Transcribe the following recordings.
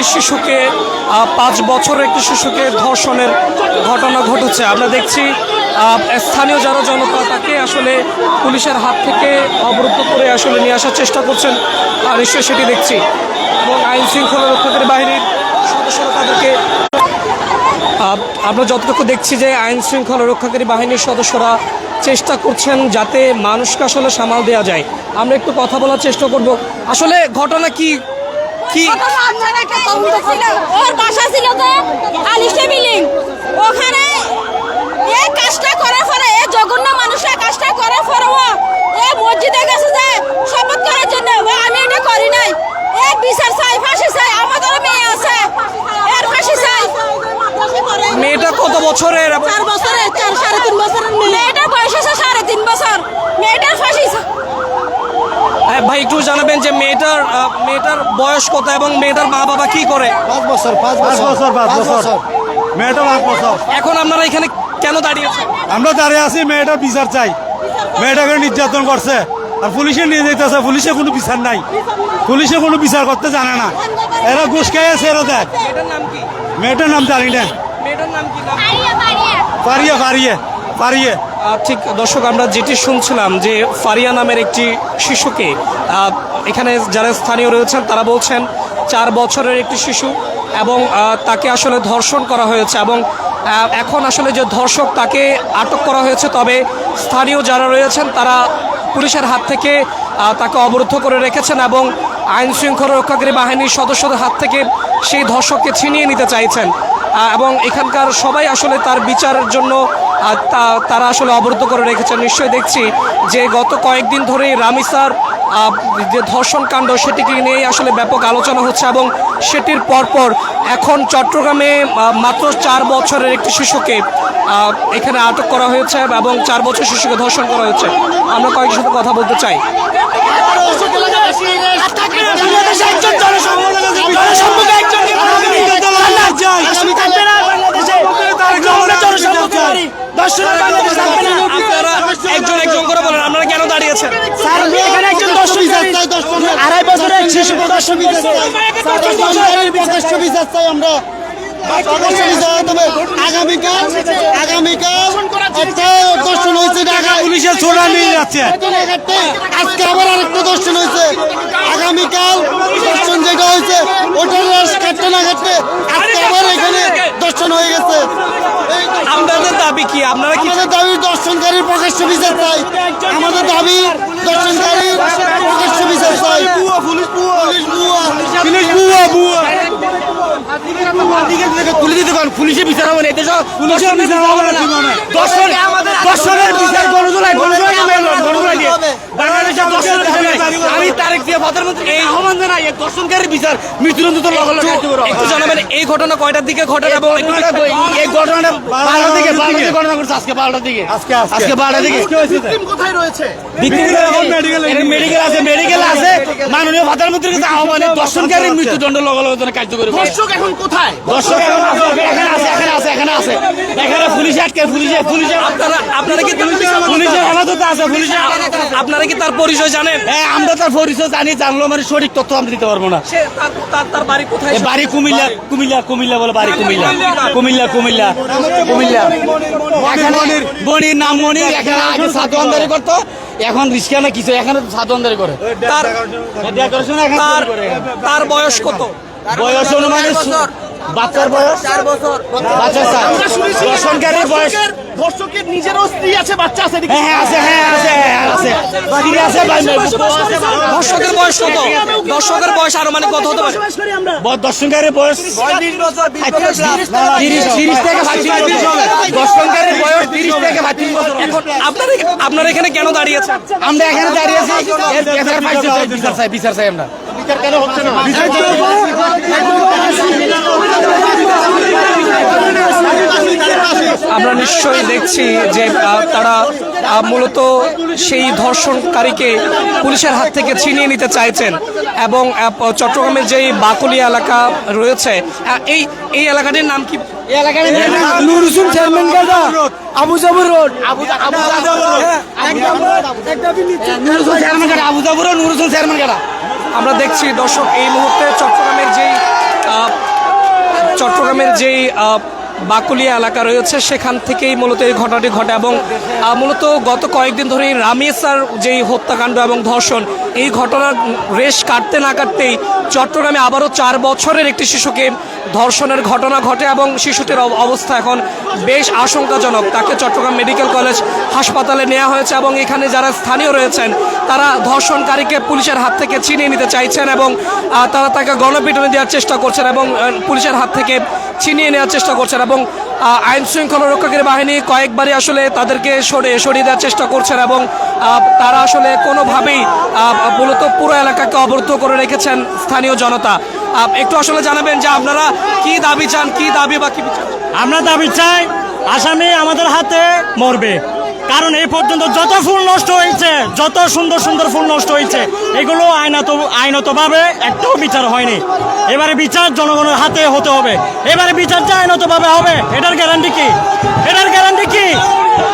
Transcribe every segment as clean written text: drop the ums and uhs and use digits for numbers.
একটি শিশুকে 5 বছরের একটি শিশুকে ধর্ষণের ঘটনা ঘটেছে। আমরা দেখছি স্থানীয় যারা জনতা তাকে আসলে পুলিশের হাত থেকে অবরুদ্ধ করে আসলে নিয়ে আসার চেষ্টা করছেন, নিশ্চয়ই সেটি দেখছি। এবং আইন শৃঙ্খলা রক্ষাকারী বাহিনীর সদস্যরা তাদেরকে আমরা যতটুকু দেখছি যে আইন শৃঙ্খলা রক্ষাকারী বাহিনীর সদস্যরা চেষ্টা করছেন যাতে মানুষকে আসলে সামাল দেওয়া যায়। আমরা একটু কথা বলার চেষ্টা করব। আসলে ঘটনা কি কি ওর বাসা ছিল তো আলিশে বিল্ডিং, ওখানে এই কাজটা করার পরে এই জঘন্য মানুষরা কাজটা করার পরে ও এই মসজিদে গেছে যে শপথ করার জন্য। আমি এটা করি নাই, এই বিচার চাই, ফাঁসি চাই। আমাদের মেয়ে আছে, এর ফাঁসি চাই। মেয়েটা কত বছরের? 4 বছরের, 3.5 বছরের মেয়েটার বয়স আছে 3.5 বছর। মেয়েটার ফাঁসি চাই। ভাই একটু জানাবেন যে মেয়েটার বয়স কত এবং মেয়েটার মা বাবা কি করে? 5 বছর। মেয়েটা 5 বছর। এখন আপনারা এখানে কেন দাঁড়িয়েছেন? আমরা দাঁড়িয়ে আছি, মেয়েটার বিচার চাই। মেয়েটাকে নির্যাতন করছে আর পুলিশে নিয়ে যেতেছে, পুলিশে কোনো বিচার নাই, পুলিশে কোনো বিচার করতে জানে না। এরা ঘুষ খেয়ে ছেড়ে দেয়। মেয়েটার নাম কি? মেয়েটার নাম জানি না। মেয়েটার নাম কি? পারিয়ে। ঠিক দর্শক, আমরা যেটি শুনছিলাম যে ফারিয়া নামের একটি শিশুকে এখানে যারা স্থানীয় রয়েছেন তারা বলছেন 4 বছরের একটি শিশু এবং তাকে আসলে ধর্ষণ করা হয়েছে এবং এখন আসলে যে ধর্ষক তাকে আটক করা হয়েছে, তবে স্থানীয় যারা রয়েছেন তারা পুলিশের হাত থেকে তাকে অবরুদ্ধ করে রেখেছেন এবং আইন শৃঙ্খলা রক্ষাকারী বাহিনীর সদস্যদের হাত থেকে সেই ধর্ষককে ছিনিয়ে নিতে চাইছেন এবং এখানকার সবাই আসলে তার বিচারের জন্য তারা আসলে অবরুদ্ধ করে রেখেছেন। নিশ্চয়ই দেখছি যে গত কয়েকদিন ধরেই রামিসার যে ধর্ষণ কাণ্ড সেটিকে নিয়েই আসলে ব্যাপক আলোচনা হচ্ছে এবং সেটির পরপর এখন চট্টগ্রামে মাত্র 4 বছরের একটি শিশুকে এখানে আটক করা হয়েছে এবং 4 বছর শিশুকে ধর্ষণ করা হয়েছে। আমরা কয়েকজনের সাথে কথা বলতে চাই। আপনারা একজন করে বলেন আপনারা কেন দাঁড়িয়েছেন? আড়াই বছরের শিশু আগামীকাল দর্শন হয়েছে, পুলিশের ছোড়া নিয়ে যাচ্ছে। আজকে আবার আরেকটা দর্শন হয়েছে। আগামীকাল দর্শন যেটা হয়েছে ওটার কাটতে না কাটতে আজকে আবার এখানে দর্শন হয়ে গেছে। আপনাদের দাবি কি? আপনারা কি? আমাদের দাবি দর্শনকারীর প্রকাশ্য বিচার চাই। আমাদের দাবি দর্শনকারীর প্রকাশ্য বিচার চাই। পুলিশের বিচার হবে না, পুলিশের বিচার হবে না। দর্শনের বিচার আমি তারিখ দিয়ে প্রধানমন্ত্রী এই আহ্বান জানাই, দর্শনকারীর বিচার মৃত্যুদণ্ড একটু জানাবেন এই ঘটনা কয়টার দিকে ঘটে এবং এই ঘটনাটা 12টার দিকে ঘটনা করছে। আজকে 12টার দিকে আজকে 12টার দিকে কোথায় রয়েছে? মেডিকেল আছে। মাননীয় প্রধানমন্ত্রীর কাছে আহ্বানে দর্শনকারীর মৃত্যুদণ্ড লগালগ কার্যকরী। দর্শক এখন কোথায়? দর্শক এখানে আছে এখানে পুলিশ আটকে আপনারা কি পুলিশের হেফাজতে আছে। আপনারা কি তার পরিচয় জানেন? হ্যাঁ, আমরা তার পরিচয় জানলেও মানে সঠিক তথ্য আমরা দিতে পারবো না। তার বাড়ি কোথায়? বাড়ি কুমিল্লা বলে বাড়ি কুমিল্লা। বনির নাম মনির। এখানে আগে ছাত্র আন্দারি করতো, এখন রিস্কা না কিছু, এখানে ছাত্র আন্দারি করে। তার বয়স কত? বয়স অনুমানিক বাচ্চার বয়স 4 বছর। দর্শনকারীর বয়স দর্শকের নিজেরও স্ত্রী আছে, বাচ্চা আছে। ধর্ষকের বয়স কত? দর্শকের বয়স আরো মানে কত হতে পারে? দর্শনকারীর বয়স 20 বছর। 30 থেকে 35 হবে। দর্শনকারীর বয়স 30 থেকে 35 বছর। আপনারা এখানে কেন দাঁড়িয়েছেন? আমরা এখানে দাঁড়িয়ে আছি বিচার চাই আমরা। বিচার কেন হচ্ছে না? আমরা নিশ্চয়ই দেখছি যে তারা মূলত সেই ধর্ষণকারীকে পুলিশের হাত থেকে ছিনিয়ে নিতে চাইছেন এবং চট্টগ্রামের যেই বাকলিয়া এলাকা রয়েছে এই এলাকাটির নাম কি? নুরুসুল চেয়ারম্যান গাদা আবুজাবুর রোড। আমরা দেখছি দর্শক এই মুহূর্তে চট্টগ্রামের যেই যেই বাকুলিয়া এলাকা রয়েছে সেখান থেকেই মূলত এই ঘটনাটি ঘটে এবং মূলত গত কয়েকদিন ধরেই রামেসার যেই হত্যাকাণ্ড এবং ধর্ষণ এই ঘটনার রেশ কাটতে না কাটতেই চট্টগ্রামে আবারও 4 বছরের একটি শিশুকে ধর্ষণের ঘটনা ঘটে এবং শিশুটির অবস্থা এখন বেশ আশঙ্কাজনক। তাকে চট্টগ্রাম মেডিকেল কলেজ হাসপাতালে নেওয়া হয়েছে এবং এখানে যারা স্থানীয় রয়েছেন তারা ধর্ষণকারীকে পুলিশের হাত থেকে ছিনিয়ে নিতে চাইছেন এবং তারা তাকে গণপিটুনি দেওয়ার চেষ্টা করছেন এবং পুলিশের হাত থেকে ছিনিয়ে নেওয়ার চেষ্টা করছেন এবং আইন শৃঙ্খলা রক্ষাকারী বাহিনী কয়েকবারই আসলে তাদেরকে সরিয়ে দেওয়ার চেষ্টা করছেন এবং তারা আসলে কোনোভাবেই মূলত পুরো এলাকাকে অবরুদ্ধ করে রেখেছেন স্থানীয় জনতা। একটু আসলে জানাবেন যে আপনারা কি দাবি চান, কি দাবি বা কি বিচার? আমরা দাবি চাই আসামি আমাদের হাতে মরবে, কারণ এই পর্যন্ত যত ফুল নষ্ট হয়েছে, যত সুন্দর সুন্দর ফুল নষ্ট হয়েছে, এগুলো আইনতভাবে একটাও বিচার হয়নি। এবারে বিচার জনগণের হাতে হতে হবে, এবারে বিচার যে আইনতভাবে হবে এটার গ্যারান্টি কি? এটার গ্যারান্টি কি?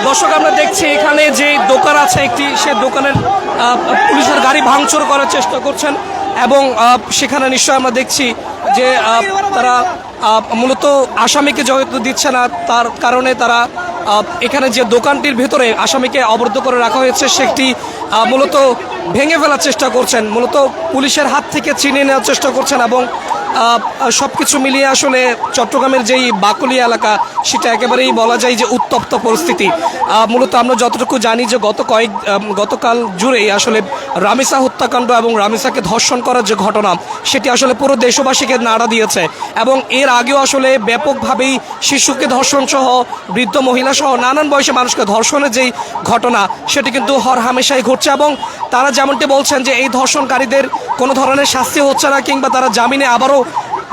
দর্শক আমরা দেখছি এখানে যে দোকান আছে একটি, সে দোকানের পুলিশের গাড়ি ভাঙচুর করার চেষ্টা করছেন এবং সেখানে নিশ্চয় আমরা দেখছি যে তারা মূলত আসামিকে যেহেতু দিচ্ছে না তার কারণে তারা এখানে যে দোকানটির ভেতরে আসামিকে অবরুদ্ধ করে রাখা হয়েছে সেটি মূলত ভেঙে ফেলার চেষ্টা করছেন, মূলত পুলিশের হাত থেকে ছিনিয়ে নেওয়ার চেষ্টা করছেন এবং সব কিছু মিলিয়ে আসলে চট্টগ্রামের যেই বাকুলিয়া এলাকা সেটা একেবারেই বলা যায় যে উত্তপ্ত পরিস্থিতি। মূলত আমরা যতটুকু জানি যে গতকাল জুড়েই আসলে রামেসা হত্যাকাণ্ড এবং রামেসাকে ধর্ষণ করার যে ঘটনা সেটি আসলে পুরো দেশবাসীকে নাড়া দিয়েছে এবং এর আগেও আসলে ব্যাপকভাবেই শিশুকে ধর্ষণ সহ বৃদ্ধ মহিলা সহ নানান বয়সে মানুষকে ধর্ষণের যেই ঘটনা সেটি কিন্তু হরহামেশাই ঘটছে এবং তারা যেমনটি বলছেন যে এই ধর্ষণকারীদের কোনো ধরনের শাস্তি হচ্ছে না কিংবা তারা জামিনে আবারও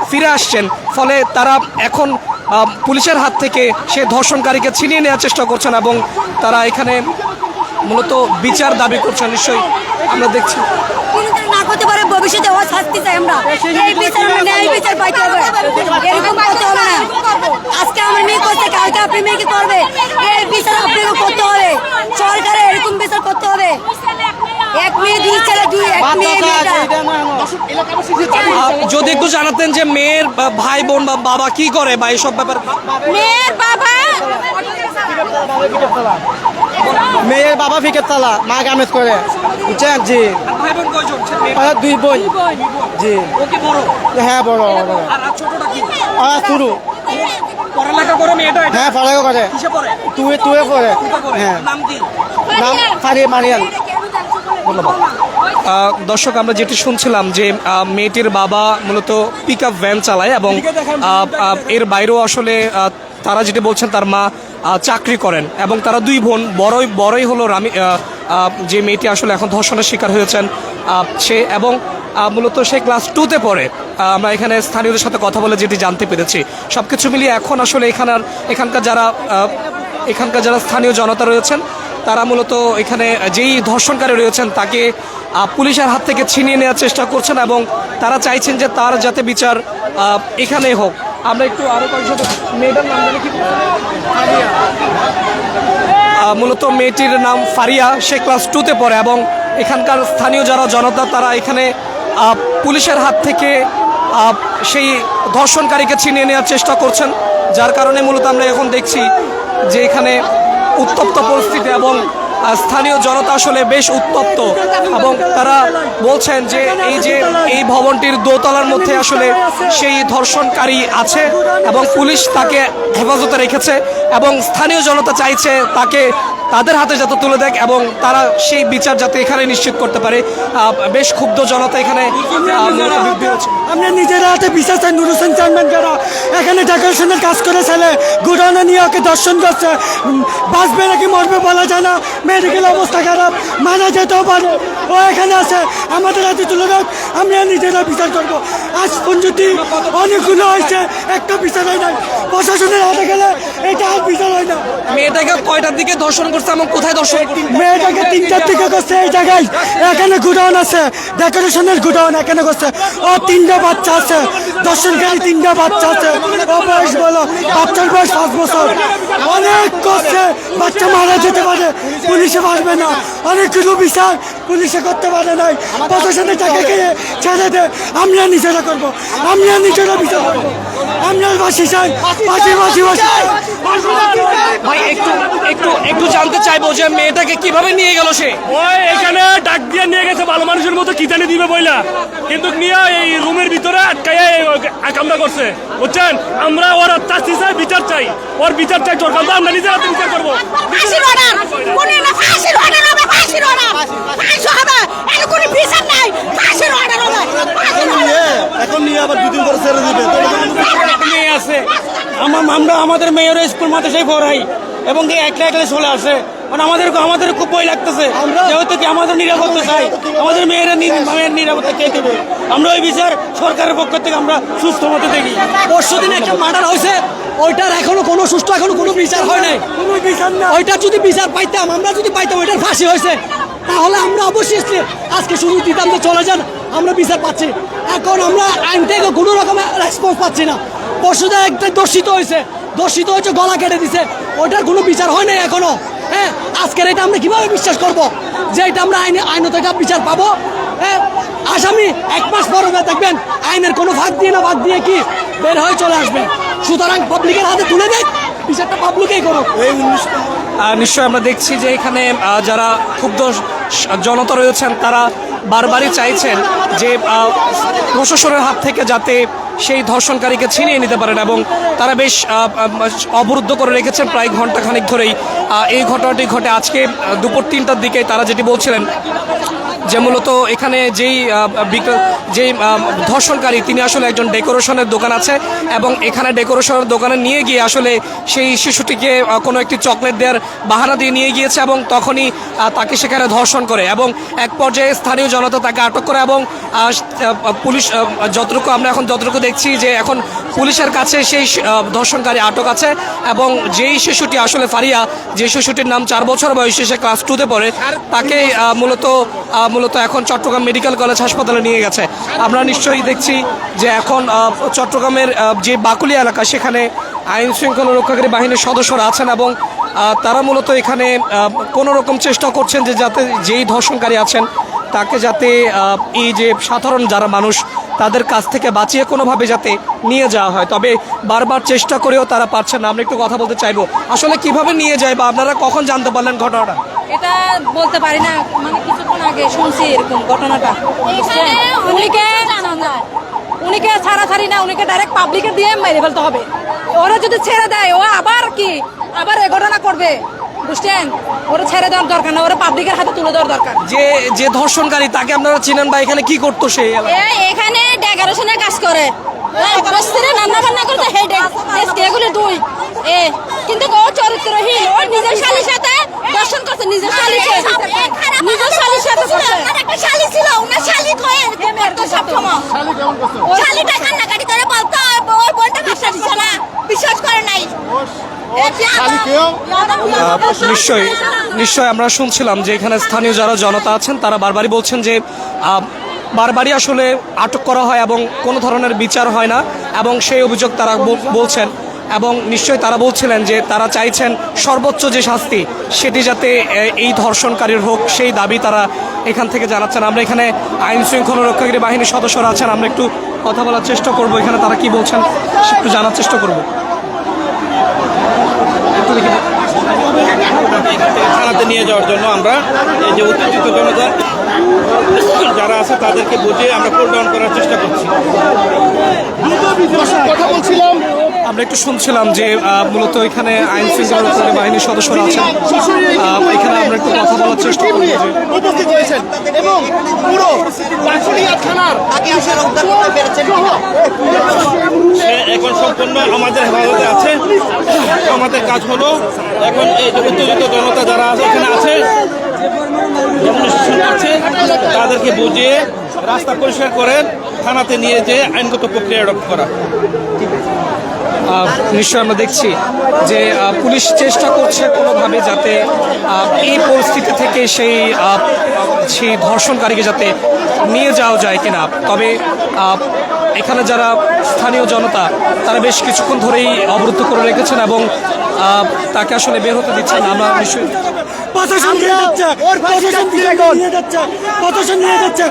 ফিরে আসছেন, ফলে তারা এখন পুলিশের হাত থেকে সেই ধর্ষণকারীকে ছিনিয়ে নেওয়ার চেষ্টা করছেন এবং তারা এখানে মূলত বিচার দাবি করছেন। নিশ্চয়ই আমরা দেখছি না করতে পারে ভবিষ্যতে ও শাস্তি চাই আমরা, এই বিচার আমরা ন্যায় বিচার পাইতে হবে, এরকম করতে হবে না। আজকে আমার মেয়ে করছে, কালকে আপনি মেয়েকে করবে, এই বিচার আপনাকে করতে হবে, সরকারে এরকম বিচার করতে হবে। এক মেয়ে দুই ছেলে দুই এক মেয়ে যদি একটু জানাতেন যে মেয়ের ভাই বোন বা বাবা কি করে বা এইসব ব্যাপার? মেয়ের বাবা মেয়ের বাবা ফিকের তালা, মা গামেজ করে, বুঝছেন? জি। ভাই বোন কয়জন? 2 বোন। জি। ও কি বড়? হ্যাঁ বড়। আর ছোটটা কি? শুরু। পড়ালেখা করে মেয়েটা? হ্যাঁ পড়ালেখা করে। কিসে পড়ে? তুয়ে পড়ে। হ্যাঁ। নাম কি? নাম মারিয়ান। দর্শক আমরা যেটি শুনছিলাম যে মেয়েটির বাবা মূলত পিক আপ ভ্যান চালায় এবং এর বাইরেও আসলে তারা যেটি বলছেন তার মা চাকরি করেন এবং তারা 2 বোন। বড়ই হলো যে মেয়েটি আসলে এখন ধর্ষণের শিকার হয়েছেন সে এবং মূলত সে ক্লাস 2-তে পড়ে। আমরা এখানে স্থানীয়দের সাথে কথা বলে যেটি জানতে পেরেছি, সব কিছু মিলিয়ে এখন আসলে এখানকার যারা স্থানীয় জনতা রয়েছেন তারা মূলত এখানে যেই ধর্ষণকারী রয়েছেন তাকে পুলিশের হাত থেকে ছিনিয়ে নেওয়ার চেষ্টা করছেন এবং তারা চাইছেন যে তার যাতে বিচার এখানেই হোক। আমরা একটু আরো কয়েকজন মেয়েটার নাম জানি কি? মূলত মেয়েটির নাম ফারিয়া, সে ক্লাস 2-তে পড়ে এবং এখানকার স্থানীয় যারা জনতা তারা এখানে পুলিশের হাত থেকে সেই ধর্ষণকারীকে ছিনিয়ে নেওয়ার চেষ্টা করছেন, যার কারণে মূলত আমরা এখন দেখছি যে এখানে উত্তপ্ত পরিস্থিতি এবং স্থানীয় জনতা আসলে বেশ উত্তপ্ত এবং তারা বলছেন যে এই ভবনটির দোতলার মধ্যে আসলে সেই ধর্ষণকারী আছে এবং পুলিশ তাকে হেফাজতে রেখেছে এবং স্থানীয় জনতা চাইছে তাকে তাদের হাতে যাতে তুলে দেয় এবং তারা সেই বিচার যাতে এখানে নিশ্চিত করতে পারে। বেশ ক্ষুব্ধ জনতা এখানে। আমরা নিজেরা হাতে বিচার চাই। নুর হোসেন চেয়ারম্যান যারা এখানে ডেকোরেশনের কাজ করে ছেলে গুডাউনে নিয়ে ওকে দর্শন করছে, বাঁচবে নাকি মরবে বলা যায় না, মেডিকেল অবস্থা খারাপ, মারা যেতেও পারে, ও এখানে আছে, আমাদের হাতে তুলে দেয়, আমরা নিজেরা বিচার করবো। আজ পর্যন্ত অনেকগুলো হয়েছে, একটা বিচার হয় নাই, প্রশাসনের হাতে গেলে এটা আর বিচার হয় না। মেয়েটাকে কয়টার দিকে ধর্ষণ করছে এবং কোথায় ধর্ষণ করছে? মেয়েটাকে 3টার দিকে করছে এই জায়গায়, এখানে গুডাউন আছে, ডেকোরেশনের গুডাউন এখানে করছে। ও 3টা বাচ্চা আছে, দর্শনকারী 3টা বাচ্চা আছে, ও বয়স বলো, বাচ্চার বয়স 5 বছর, অনেক করছে, বাচ্চা মারা যেতে পারে, পুলিশ পুলিশে পারবে না, অনেকগুলো বিচার পুলিশে করতে পারে নাই, প্রশাসনের টাকা খেয়ে ছেড়ে দে। আমরা নিজেরা করবো, আমরা নিজেরা বিচার করবো, আমরা বাসি চাই, বাসি বাসি বাসি। ভাই একটু একটু একটু জানতে চাইবো যে মেয়েটাকে কিভাবে নিয়ে গেল সে? ওই এখানে ডাক দিয়ে নিয়ে গেছে ভালো মানুষের মতো কি জানি দিবে বইলা, কিন্তু নিয়ে এই রুমের ভিতরে আটকাইয়া কামড়া করছে, বুঝছেন? আমরা ওর শাস্তি চাই, বিচার চাই, ওর বিচার চাই দরকার, আমরা নিজের হাতে বিচার করবো। ফাঁসির অর্ডার, কোনো না ফাঁসির অর্ডার হবে, ফাঁসির অর্ডার, ফাঁসি হবে, এর কোনো বিচার নাই, ফাঁসির অর্ডার হবে, ফাঁসির অর্ডার। এখন নিয়ে আবার 2 দিন পরে ছেড়ে দিবে। মেয়ে আছে, আমরা আমাদের মেয়ের স্কুল মাদ্রাসায় পড়াই এবং একলা একলা চলে আসে, মানে আমাদের খুব ভয় লাগতেছে, যেহেতু কি আমাদের নিরাপত্তা চাই, আমাদের মেয়ের নিরাপত্তা কে দেবে? আমরা ওই বিচার সরকারের পক্ষ থেকে আমরা সুস্থ মতো দেখি। পরশুদিন একটা মার্ডার হয়েছে, ওইটার এখনো কোনো সুস্থ এখনো কোনো বিচার হয় নাই, কোনো বিচার না। ওইটার যদি বিচার পাইতাম, আমরা যদি পাইতাম ওইটার ফাঁসি হয়েছে, তাহলে আমরা অবশ্যই আজকে শুধু দিতাম যে চলে যান, আমরা বিচার পাচ্ছি। এখন আমরা আইন থেকে কোনো রকমের রেসপন্স পাচ্ছি না। পরশুদিন একটা দর্শিত হয়েছে, গলা কেটে দিছে, ওইটার কোনো বিচার হয় নাই এখনো। হ্যাঁ, আজকের এটা আমরা কিভাবে বিশ্বাস করব যে এটা আমরা আইনত এটা বিচার পাবো? হ্যাঁ, আসামি 1 মাস পরে দেখবেন আইনের কোনো ভাগ দিয়ে কি বের হয়ে চলে আসবে। সুতরাং পাবলিকের হাতে তুলে দেয়, বিচারটা পাবলিকেই করুক। নিশ্চয়ই আমরা দেখছি যে এখানে যারা ক্ষুব্ধ জনতা রয়েছেন তারা বারবারই চাইছেন যে প্রশাসনের হাত থেকে যাতে সেই ধর্ষণকারীকে ছিনিয়ে নিতে পারেন, এবং তারা বেশ অবরুদ্ধ করে রেখেছেন প্রায় ঘন্টাখানেক ধরেই। এই ঘটনাটি ঘটে আজকে দুপুর 3টার দিকে। তারা যেটি বলছিলেন যে মূলত এখানে যেই ধর্ষণকারী তিনি আসলে একজন ডেকোরেশনের দোকান আছে, এবং এখানে ডেকোরেশনের দোকানে নিয়ে গিয়ে আসলে সেই শিশুটিকে কোনো একটি চকলেট দেওয়ার বাহানা দিয়ে নিয়ে গিয়েছে, এবং তখনই তাকে সেখানে ধর্ষণ করে, এবং এক পর্যায়ে স্থানীয় জনতা তাকে আটক করে, এবং পুলিশ আমরা এখন যতটুকু দেখছি যে এখন পুলিশের কাছে সেই ধর্ষণকারী আটক আছে, এবং যেই শিশুটি আসলে ফারিয়া, যে শিশুটির নাম 4 বছর বয়সে, সে ক্লাস 2-তে পড়ে, তাকে মূলত এখন চট্টগ্রাম মেডিকেল কলেজ হাসপাতালে নিয়ে গেছে। আমরা নিশ্চয়ই দেখছি যে এখন চট্টগ্রামের যে বাকুলিয়া এলাকা সেখানে আইন শৃঙ্খলা রক্ষাকারী বাহিনীর সদস্যরা আছেন, এবং তারা মূলত এখানে কোনো রকম চেষ্টা করছেন যে যাতে যেই ধর্ষণকারী আছেন তাকে যাতে এই যে সাধারণ যারা মানুষ তাদের কাছ থেকে বাঁচিয়ে কোনোভাবে যাতে নিয়ে যাওয়া হয়। তবে বারবার চেষ্টা করেও তারা পারছেন না। আমরা একটু কথা বলতে চাইবো, আসলে কিভাবে নিয়ে যায় বা আপনারা কখন জানতে পারলেন ঘটনাটা? এটা বলতে পারি না, মানে কিছুক্ষণ আগে শুনছি এরকম ঘটনাটা। উনিকে ছাড়াছাড়ি না, উনিকে ডাইরেক্ট পাবলিকে দিয়ে মেরে ফেলতে হবে। ওরা যদি ছেড়ে দেয় ও আবার এ ঘটনা করবে, বুঝছেন? ওরা ছেড়ে দেওয়ার দরকার না, ওরা পাবলিকের হাতে তুলে দেওয়ার দরকার। যে ধর্ষণকারী তাকে আপনারা চিনেন বা এখানে কি করতো সে? এখানে ডেকোরেশনের কাজ করে, রান্না বান্না করতে, এগুলো দুই কিন্তু ও চরিত্রহীন, ও নিজের শালির সাথে দর্শন করছে, নিজের শালির সাথে একটা শালি ছিল, ওনার শালি কয়ে সবসময় শালিটা কান্নাকাটি করে বলতো ওর বোনটা বিশ্বাস দিচ্ছে না, বিশ্বাস করে নাই। নিশ্চয় আমরা শুনছিলাম যে এখানে স্থানীয় যারা জনতা আছেন তারা বারবারই বলছেন যে বারবারই আসলে আটক করা হয় এবং কোনো ধরনের বিচার হয় না, এবং সেই অভিযোগ তারা বলছেন, এবং নিশ্চয়ই তারা বলছিলেন যে তারা চাইছেন সর্বোচ্চ যে শাস্তি সেটি যাতে এই ধর্ষণকারীর হোক, সেই দাবি তারা এখান থেকে জানাচ্ছেন। আমরা এখানে আইন শৃঙ্খলা রক্ষাকারী বাহিনীর সদস্যরা আছেন, আমরা একটু কথা বলার চেষ্টা করব, এখানে তারা কি বলছেন একটু জানার চেষ্টা করব। থানাতে নিয়ে যাওয়ার জন্য আমরা এই যে উত্তেজিত জনতা যারা আছে তাদেরকে বুঝিয়ে আমরা পুল ডাউন করার চেষ্টা করছি। কথা বলছিলাম, আমরা একটু শুনছিলাম যে মূলত এখানে আইন শৃঙ্খলা রক্ষাকারী বাহিনীর সদস্যরা আছেন, এখানে আমরা একটু কথা বলার চেষ্টা করব। উপস্থিত হয়েছেন এবং পুরো বাঁকুড়িয়া থানার সে এখন সম্পূর্ণ আমাদের হেফাজতে আছে। আমাদের কাজ হলো এখন এই যে উত্তেজিত জনতা যারা এখানে আছে তাদেরকে বুঝিয়ে রাস্তা পরিষ্কার করে থানাতে নিয়ে যেয়ে আইনগত প্রক্রিয়া অ্যাডপ্ট করা। নিশ্চয় আমরা দেখছি যে পুলিশ চেষ্টা করছে কোনোভাবে যাতে এই পরিস্থিতি থেকে সেই ধর্ষণকারীকে যাতে নিয়ে যাওয়া যায় কিনা। তবে এখানে যারা স্থানীয় জনতা তারা বেশ কিছুক্ষণ ধরেই অবরুদ্ধ করে রেখেছেন এবং তাকে আসলে বের হতে দিচ্ছেন না। আমরা নিশ্চয়ই প্রশাসন নিয়ে যাচ্ছে, প্রশাসন নিয়ে যাচ্ছে, প্রশাসন নিয়ে যাচ্ছে,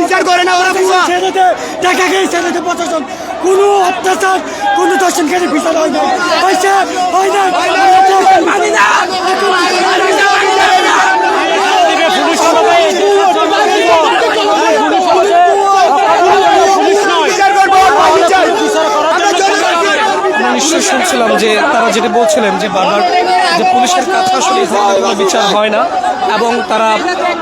বিচার করে না ওরা ছেড়ে দে, টাকা খেয়ে ছেড়ে দে প্রশাসন। কোনো অত্যাচার, কোনো দর্শনকারী বিচার হয় না, হয়েছে, হয় না, মানি না। আমরা নিশ্চয়ই শুনছিলাম যে তারা যেটা বলছিলেন যে বারবার যে পুলিশের কাছে আসলে এই ধরনের কোনো বিচার হয় না এবং তারা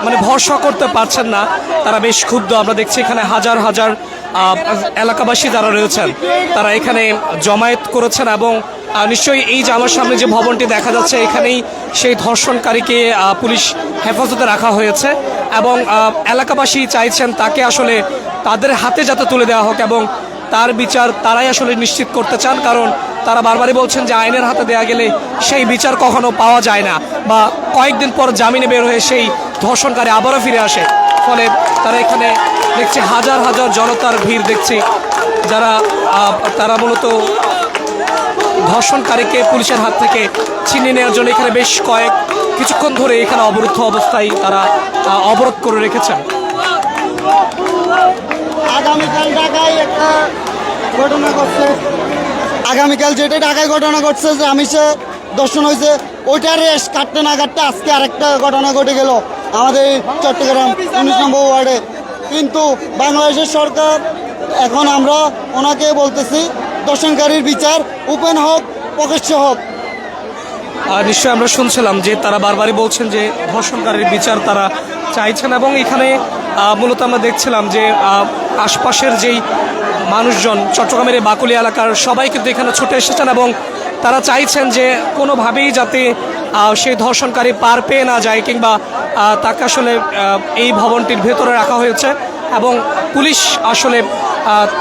মানে ভরসা করতে পারছেন না, তারা বেশ ক্ষুব্ধ। আমরা দেখছি এখানে হাজার হাজার এলাকাবাসী যারা রয়েছেন তারা এখানে জমায়েত করেছেন এবং নিশ্চয়ই এই যে আমার সামনে যে ভবনটি দেখা যাচ্ছে এখানেই সেই ধর্ষণকারীকে পুলিশ হেফাজতে রাখা হয়েছে এবং এলাকাবাসী চাইছেন তাকে আসলে তাদের হাতে যাতে তুলে দেওয়া হোক এবং তার বিচার তারাই আসলে নিশ্চিত করতে চান, কারণ তারা বারবারই বলছেন যে আইনের হাতে দেওয়া গেলে সেই বিচার কখনো পাওয়া যায় না বা কয়েকদিন পর জামিনে বের হয়ে সেই ধর্ষণকারী আবারও ফিরে আসে। ফলে তারা এখানে দেখছি হাজার হাজার জনতার ভিড় দেখছি, যারা তারা মূলত ধর্ষণকারীকে পুলিশের হাত থেকে ছিনিয়ে নেওয়ার জন্য এখানে বেশ কিছুক্ষণ ধরে এখানে অবরুদ্ধ অবস্থায় তারা অবরোধ করে রেখেছেন। আগামীকাল ঢাকায় একটা ঘটনা ঘটছে, আগামীকাল যেটা ঢাকায় ঘটনা ঘটছে যে আমিষে দর্শন হয়েছে, ওইটার রেস কাটতে না কাটতে আজকে আরেকটা ঘটনা ঘটে গেল আমাদের চট্টগ্রাম 19 নম্বর ওয়ার্ডে। কিন্তু বাংলাদেশের সরকার এখন আমরা ওনাকে বলতেছি দর্শনকারীর বিচার ওপেন হোক, প্রকাশ্য হোক। নিশ্চয়ই আমরা শুনছিলাম যে তারা বারবারই বলছেন যে ধর্ষণকারীর বিচার তারা চাইছেন এবং এখানে মূলত আমরা দেখছিলাম যে আশপাশের যেই মানুষজন চট্টগ্রামের এই বাকুলিয়া এলাকার সবাই কিন্তু এখানে ছুটে এসেছেন এবং তারা চাইছেন যে কোনোভাবেই যাতে সেই ধর্ষণকারী পার পেয়ে না যায় কিংবা তাকে আসলে এই ভবনটির ভেতরে রাখা হয়েছে এবং পুলিশ আসলে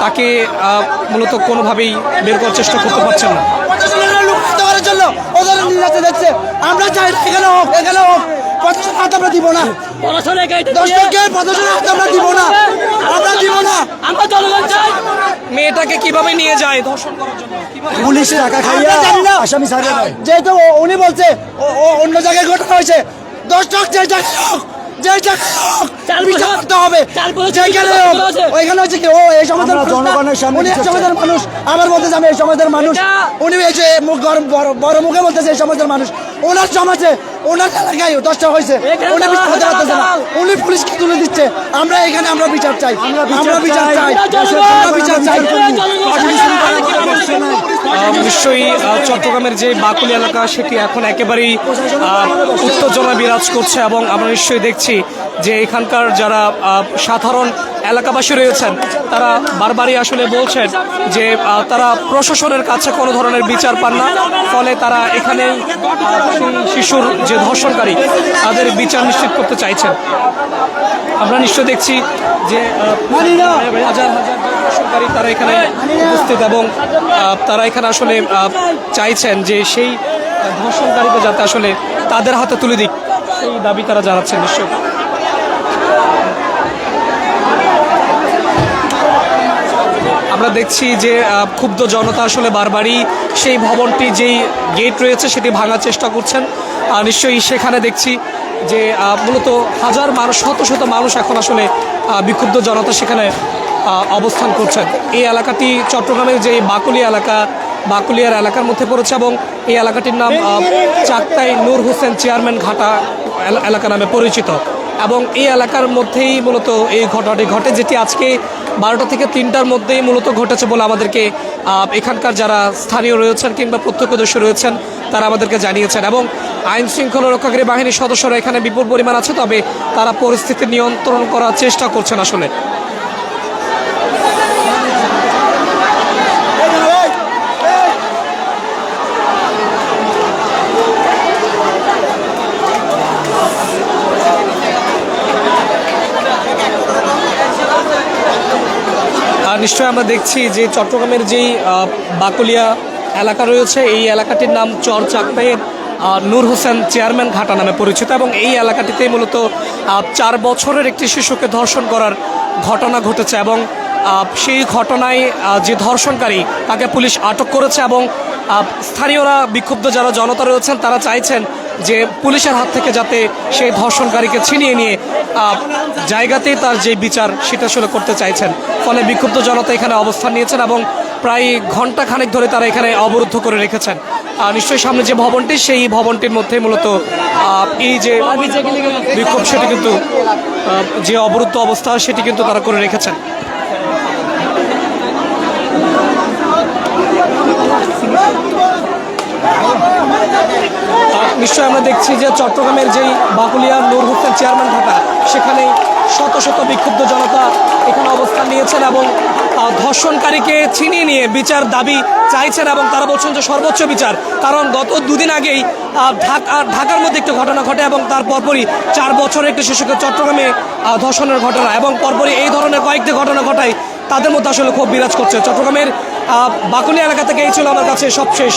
তাকে মূলত কোনোভাবেই বের করার চেষ্টা করতে পারছেন না। জন্য ওদের নিরাতে দেখছে, আমরা চাই এখানে হোক, এখানে হোক, প্রশাসন হাত আমরা দিব না, দর্শকের প্রশাসনের হাত আমরা দিব না, আমরা দিব না। আমরা জনগণ চাই। মেয়েটাকে কিভাবে নিয়ে যায় ধর্ষণ করার জন্য? পুলিশ টাকা খাইয়া আসামি ছাড়ে না, যেহেতু উনি বলছে ও অন্য জায়গায় ঘটনা হয়েছে, দর্শক যে জায়গায় হোক, যে জায়গায় হোক বিচার করতে হবে, যেখানে হোক। ওইখানে হচ্ছে কি ও এই সমাজের জনগণের সামনে, উনি এই সমাজের মানুষ, আমার বলতে আমি এই সমাজের মানুষ, উনি এই যে মুখ বড় মুখে বলতেছে এই সমাজের মানুষ, ওনার সমাজে ওনার এলাকায় দশটা হয়েছে, উনি বিচার করতে পারতেছে না, উনি পুলিশকে তুলে দিচ্ছে। আমরা এখানে আমরা বিচার চাই, আমরা বিচার চাই, আমরা বিচার চাই। নিশ্চয়ই চট্টগ্রামের যে বাকুলি এলাকা সেটি এখন একেবারেই উত্তেজনা বিরাজ করছে এবং আমরা নিশ্চয়ই দেখছি যে এখানকার যারা সাধারণ এলাকাবাসী রয়েছেন তারা বারবারই আসলে বলছেন যে তারা প্রশাসনের কাছে কোনো ধরনের বিচার পান না, ফলে তারা এখানে শিশুর যে ধর্ষণকারী তাদের বিচার নিশ্চিত করতে চাইছেন। আমরা নিশ্চয় দেখছি যে হাজার হাজার ধর্ষণকারী তারা এখানে উপস্থিত এবং তারা এখানে আসলে চাইছেন যে সেই ধর্ষণকারীকে যাতে আসলে তাদের হাতে তুলে দিক, সেই দাবি তারা জানাচ্ছেন। নিশ্চয়ই আমরা দেখছি যে ক্ষুব্ধ জনতা আসলে বারবারই সেই ভবনটি যেই গেট রয়েছে সেটি ভাঙার চেষ্টা করছেন। নিশ্চয়ই সেখানে দেখছি যে মূলত হাজার মানুষ, শত শত মানুষ এখন আসলে বিক্ষুব্ধ জনতা সেখানে অবস্থান করছেন। এই এলাকাটি চট্টগ্রামের যে বাকুলিয়ার এলাকার মধ্যে পড়েছে এবং এই এলাকাটির নাম চাকতাই নূর হোসেন চেয়ারম্যান ঘাটা এলাকা নামে পরিচিত এবং এই এলাকার মধ্যেই মূলত এই ঘটনাটি ঘটে, যেটি আজকে 12টা থেকে 3টার মধ্যেই মূলত ঘটেছে বলে আমাদেরকে এখানকার যারা স্থানীয় রয়েছেন কিংবা প্রত্যক্ষদর্শী রয়েছেন তারা আমাদেরকে জানিয়েছেন এবং আইন শৃঙ্খলা রক্ষাকারী বাহিনীর সদস্যরা এখানে বিপুল পরিমাণ আছে, তবে তারা পরিস্থিতি নিয়ন্ত্রণ করার চেষ্টা করছেন। আসলে নিশ্চয়ই আমরা দেখছি যে চট্টগ্রামের যেই বাকুলিয়া এলাকা রয়েছে এই এলাকাটির নাম চর চাকতাইয়ের নূর হোসেন চেয়ারম্যান ঘাটা নামে পরিচিত এবং এই এলাকাটিতেই মূলত 4 বছরের একটি শিশুকে ধর্ষণ করার ঘটনা ঘটেছে এবং সেই ঘটনায় যে ধর্ষণকারী তাকে পুলিশ আটক করেছে এবং স্থানীয়রা, বিক্ষুব্ধ যারা জনতা রয়েছেন তারা চাইছেন যে পুলিশের হাত থেকে যাতে সেই ধর্ষণকারীকে ছিনিয়ে নিয়ে জায়গাতেই তার যে বিচার সেটা আসলে করতে চাইছেন। ফলে বিক্ষুব্ধ জনতা এখানে অবস্থান নিয়েছেন এবং প্রায় ঘন্টা খানেক ধরে তারা এখানে অবরুদ্ধ করে রেখেছেন। নিশ্চয়ই সামনে যে ভবনটি সেই ভবনটির মধ্যে মূলত এই যে বিক্ষোভ সেটি কিন্তু যে অবরুদ্ধ অবস্থা সেটি কিন্তু তারা করে রেখেছেন। নিশ্চয়ই আমরা দেখছি যে চট্টগ্রামের যেই বাকুলিয়া নূর হোসেন চেয়ারম্যান ঘাটা সেখানে শত শত বিক্ষুব্ধ জনতা এখানে অবস্থান নিয়েছেন এবং ধর্ষণকারীকে ছিনিয়ে নিয়ে বিচার দাবি চাইছেন এবং তারা বলছেন যে সর্বোচ্চ বিচার। কারণ গত দুদিন আগেই ঢাকার মধ্যে একটি ঘটনা ঘটে এবং তার পরপরই 4 বছরের একটি শিশুকে চট্টগ্রামে ধর্ষণের ঘটনা এবং পরপরই এই ধরনের কয়েকটি ঘটনা ঘটায় তাদের মধ্যে আসলে ক্ষোভ বিরাজ করছে। চট্টগ্রামের বাকুলিয়া এলাকা থেকে এই ছিল আমার কাছে সবশেষ